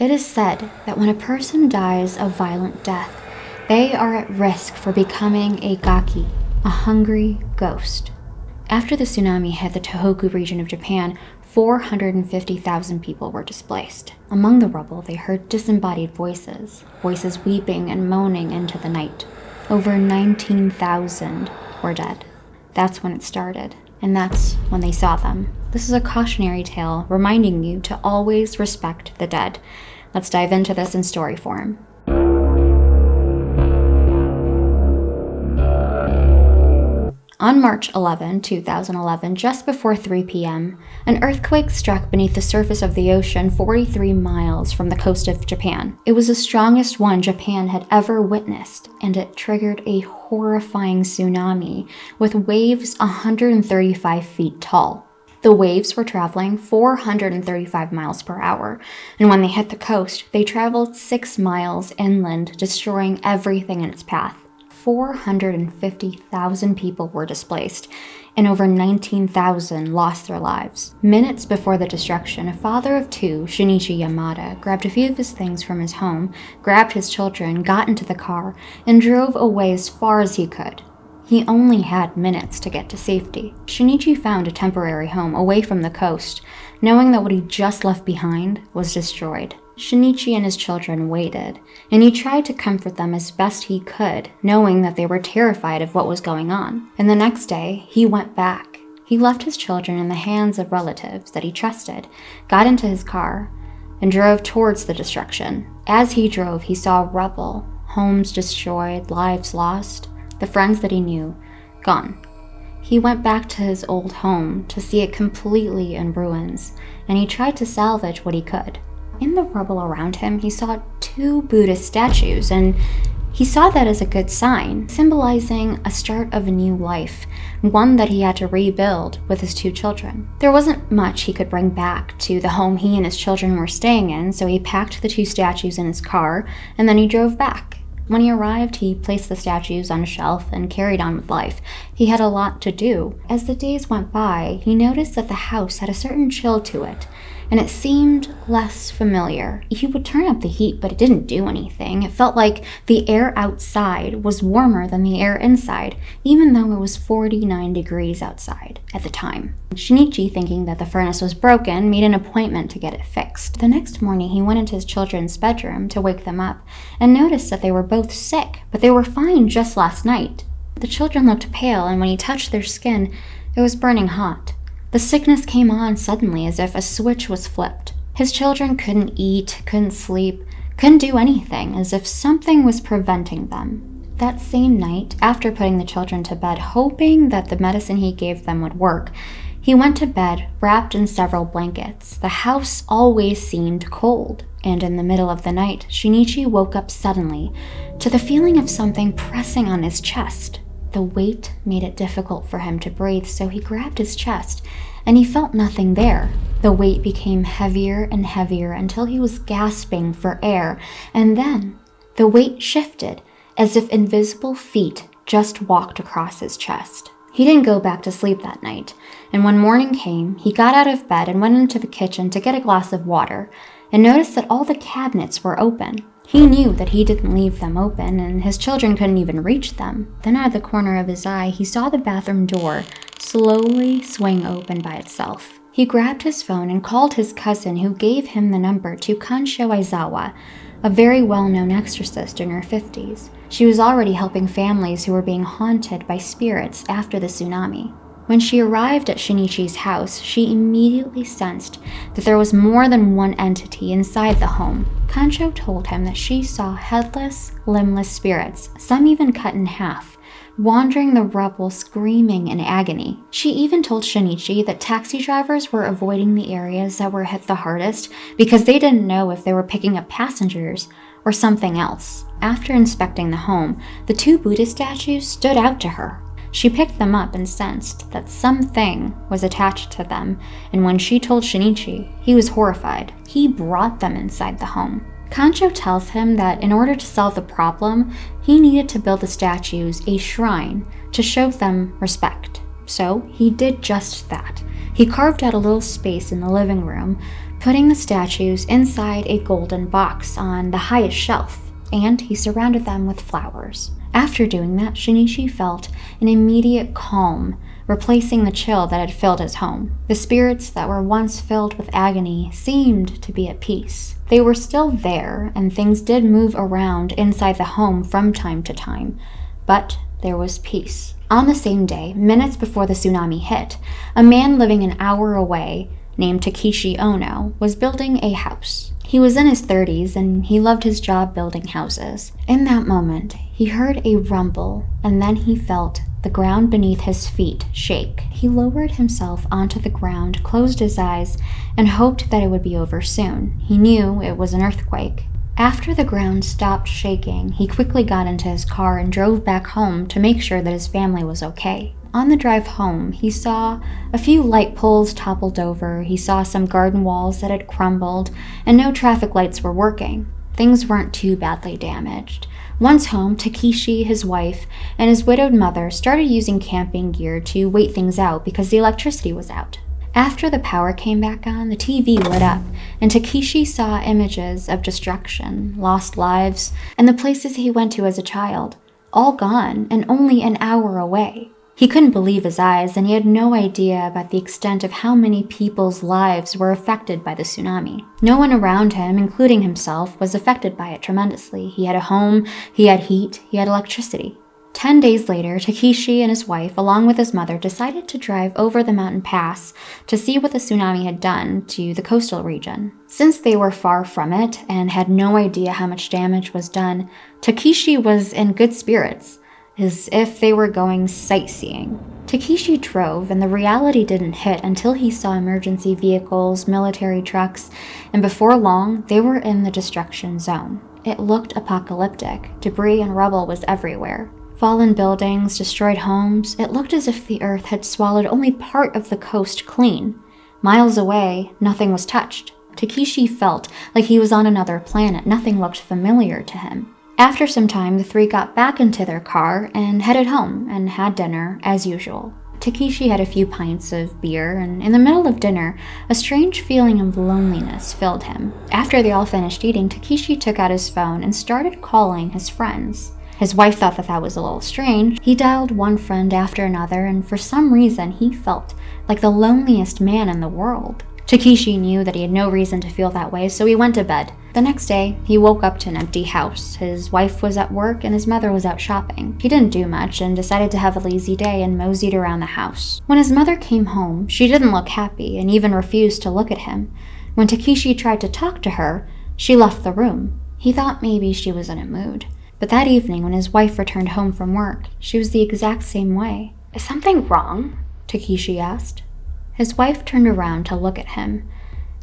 It is said that when a person dies a violent death, they are at risk for becoming a gaki, a hungry ghost. After the tsunami hit the Tohoku region of Japan, 450,000 people were displaced. Among the rubble, they heard disembodied voices weeping and moaning into the night. Over 19,000 were dead. That's when it started, and that's when they saw them. This is a cautionary tale reminding you to always respect the dead. Let's dive into this in story form. On March 11, 2011, just before 3 p.m., an earthquake struck beneath the surface of the ocean 43 miles from the coast of Japan. It was the strongest one Japan had ever witnessed, and it triggered a horrifying tsunami with waves 135 feet tall. The waves were traveling 435 miles per hour, and when they hit the coast, they traveled 6 miles inland, destroying everything in its path. 450,000 people were displaced, and over 19,000 lost their lives. Minutes before the destruction, a father of 2, Shinichi Yamada, grabbed a few of his things from his home, grabbed his children, got into the car, and drove away as far as he could. He only had minutes to get to safety. Shinichi found a temporary home away from the coast, knowing that what he just left behind was destroyed. Shinichi and his children waited, and he tried to comfort them as best he could, knowing that they were terrified of what was going on. And the next day, he went back. He left his children in the hands of relatives that he trusted, got into his car, and drove towards the destruction. As he drove, he saw rubble, homes destroyed, lives lost, the friends that he knew, gone. He went back to his old home to see it completely in ruins, and he tried to salvage what he could. In the rubble around him, he saw 2 Buddhist statues, and he saw that as a good sign, symbolizing a start of a new life, one that he had to rebuild with his 2 children. There wasn't much he could bring back to the home he and his children were staying in, so he packed the 2 statues in his car, and then he drove back. When he arrived, he placed the statues on a shelf and carried on with life. He had a lot to do. As the days went by, he noticed that the house had a certain chill to it, and it seemed less familiar. He would turn up the heat, but it didn't do anything. It felt like the air outside was warmer than the air inside, even though it was 49 degrees outside at the time. Shinichi, thinking that the furnace was broken, made an appointment to get it fixed. The next morning, he went into his children's bedroom to wake them up and noticed that they were both sick, but they were fine just last night. The children looked pale, and when he touched their skin, it was burning hot. The sickness came on suddenly as if a switch was flipped. His children couldn't eat, couldn't sleep, couldn't do anything, as if something was preventing them. That same night, after putting the children to bed, hoping that the medicine he gave them would work, he went to bed wrapped in several blankets. The house always seemed cold, and in the middle of the night, Shinichi woke up suddenly to the feeling of something pressing on his chest. The weight made it difficult for him to breathe, so he grabbed his chest, and he felt nothing there. The weight became heavier and heavier until he was gasping for air, and then the weight shifted as if invisible feet just walked across his chest. He didn't go back to sleep that night, and when morning came, he got out of bed and went into the kitchen to get a glass of water, and noticed that all the cabinets were open. He knew that he didn't leave them open, and his children couldn't even reach them. Then out of the corner of his eye, he saw the bathroom door slowly swing open by itself. He grabbed his phone and called his cousin, who gave him the number to Kansho Aizawa, a very well-known exorcist in her 50s. She was already helping families who were being haunted by spirits after the tsunami. When she arrived at Shinichi's house, she immediately sensed that there was more than one entity inside the home. Kansho told him that she saw headless, limbless spirits, some even cut in half, wandering the rubble screaming in agony. She even told Shinichi that taxi drivers were avoiding the areas that were hit the hardest because they didn't know if they were picking up passengers or something else. After inspecting the home, the 2 Buddha statues stood out to her. She picked them up and sensed that something was attached to them, and when she told Shinichi, he was horrified. He brought them inside the home. Kansho tells him that in order to solve the problem, he needed to build the statues a shrine to show them respect. So he did just that. He carved out a little space in the living room, putting the statues inside a golden box on the highest shelf, and he surrounded them with flowers. After doing that, Shinichi felt an immediate calm, replacing the chill that had filled his home. The spirits that were once filled with agony seemed to be at peace. They were still there, and things did move around inside the home from time to time, but there was peace. On the same day, minutes before the tsunami hit, a man living an hour away, named Takeshi Ono, was building a house. He was in his 30s and he loved his job building houses. In that moment, he heard a rumble, and then he felt the ground beneath his feet shake. He lowered himself onto the ground, closed his eyes, and hoped that it would be over soon. He knew it was an earthquake. After the ground stopped shaking, he quickly got into his car and drove back home to make sure that his family was okay. On the drive home, he saw a few light poles toppled over, he saw some garden walls that had crumbled, and no traffic lights were working. Things weren't too badly damaged. Once home, Takeshi, his wife, and his widowed mother started using camping gear to wait things out because the electricity was out. After the power came back on, the TV lit up, and Takeshi saw images of destruction, lost lives, and the places he went to as a child, all gone and only an hour away. He couldn't believe his eyes, and he had no idea about the extent of how many people's lives were affected by the tsunami. No one around him, including himself, was affected by it tremendously. He had a home, he had heat, he had electricity. 10 days later, Takeshi and his wife, along with his mother, decided to drive over the mountain pass to see what the tsunami had done to the coastal region. Since they were far from it and had no idea how much damage was done, Takeshi was in good spirits, as if they were going sightseeing. Takeshi drove, and the reality didn't hit until he saw emergency vehicles, military trucks, and before long, they were in the destruction zone. It looked apocalyptic. Debris and rubble was everywhere. Fallen buildings, destroyed homes. It looked as if the earth had swallowed only part of the coast clean. Miles away, nothing was touched. Takeshi felt like he was on another planet. Nothing looked familiar to him. After some time, the three got back into their car and headed home and had dinner as usual. Takeshi had a few pints of beer, and in the middle of dinner, a strange feeling of loneliness filled him. After they all finished eating, Takeshi took out his phone and started calling his friends. His wife thought that was a little strange. He dialed one friend after another, and for some reason, he felt like the loneliest man in the world. Takeshi knew that he had no reason to feel that way, so he went to bed. The next day, he woke up to an empty house. His wife was at work and his mother was out shopping. He didn't do much and decided to have a lazy day and moseyed around the house. When his mother came home, she didn't look happy and even refused to look at him. When Takeshi tried to talk to her, she left the room. He thought maybe she was in a mood. But that evening, when his wife returned home from work, she was the exact same way. "Is something wrong?" Takeshi asked. His wife turned around to look at him.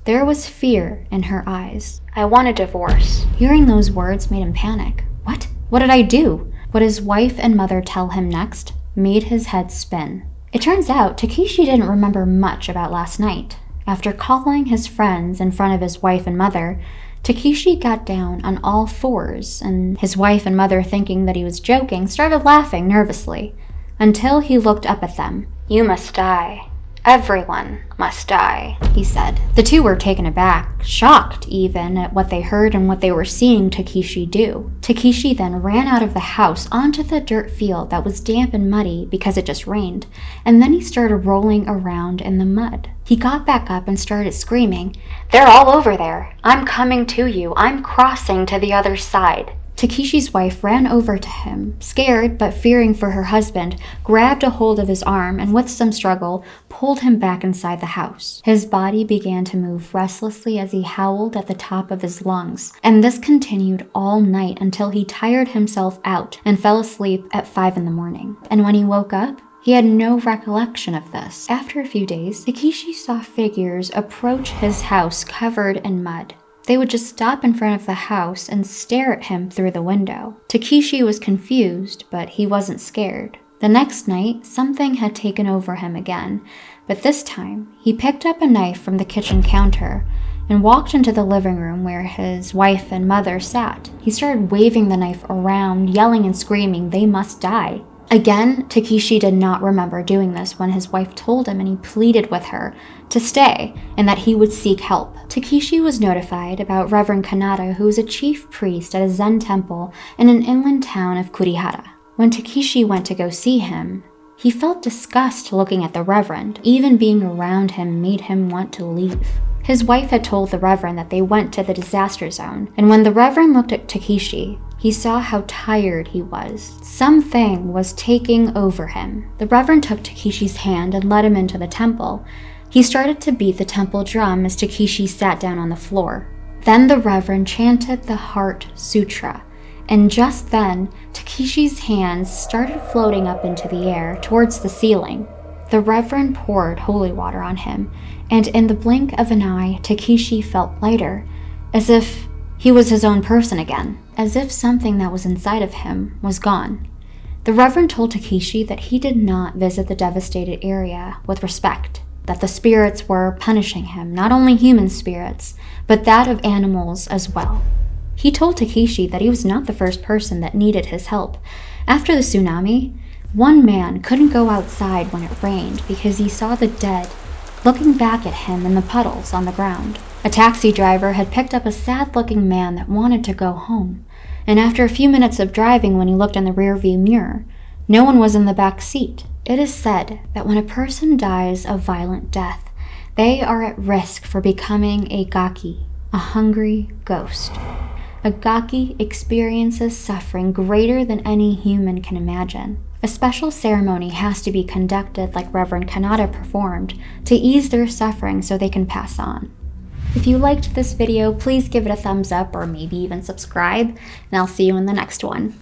There was fear in her eyes. "I want a divorce." Hearing those words made him panic. What? What did I do? What his wife and mother tell him next made his head spin. It turns out Takeshi didn't remember much about last night. After calling his friends in front of his wife and mother, Takeshi got down on all fours, and his wife and mother, thinking that he was joking, started laughing nervously, until he looked up at them. "You must die. Everyone must die," he said. The two were taken aback, shocked even at what they heard and what they were seeing Takeshi do. Takeshi then ran out of the house onto the dirt field that was damp and muddy because it just rained, and then he started rolling around in the mud. He got back up and started screaming, "They're all over there. I'm coming to you. I'm crossing to the other side." Takeshi's wife ran over to him, scared but fearing for her husband, grabbed a hold of his arm, and with some struggle, pulled him back inside the house. His body began to move restlessly as he howled at the top of his lungs, and this continued all night until he tired himself out and fell asleep at 5 a.m. And when he woke up, he had no recollection of this. After a few days, Takeshi saw figures approach his house covered in mud. They would just stop in front of the house and stare at him through the window. Takeshi was confused, but he wasn't scared. The next night, something had taken over him again, but this time, he picked up a knife from the kitchen counter and walked into the living room where his wife and mother sat. He started waving the knife around, yelling and screaming, "They must die." Again, Takeshi did not remember doing this when his wife told him, and he pleaded with her to stay, and that he would seek help. Takeshi was notified about Reverend Kanata, who was a chief priest at a Zen temple in an inland town of Kurihara. When Takeshi went to go see him, he felt disgust looking at the Reverend. Even being around him made him want to leave. His wife had told the Reverend that they went to the disaster zone, and when the Reverend looked at Takeshi, he saw how tired he was. Something was taking over him. The Reverend took Takeshi's hand and led him into the temple. He started to beat the temple drum as Takeshi sat down on the floor. Then the Reverend chanted the Heart Sutra, and just then, Takeshi's hands started floating up into the air towards the ceiling. The Reverend poured holy water on him, and in the blink of an eye, Takeshi felt lighter, as if he was his own person again, as if something that was inside of him was gone. The Reverend told Takeshi that he did not visit the devastated area with respect, that the spirits were punishing him, not only human spirits, but that of animals as well. He told Takeshi that he was not the first person that needed his help. After the tsunami, one man couldn't go outside when it rained because he saw the dead looking back at him in the puddles on the ground. A taxi driver had picked up a sad-looking man that wanted to go home, and after a few minutes of driving, when he looked in the rearview mirror, no one was in the back seat. It is said that when a person dies a violent death, they are at risk for becoming a gaki, a hungry ghost. A gaki experiences suffering greater than any human can imagine. A special ceremony has to be conducted like Reverend Kanata performed to ease their suffering so they can pass on. If you liked this video, please give it a thumbs up or maybe even subscribe, and I'll see you in the next one.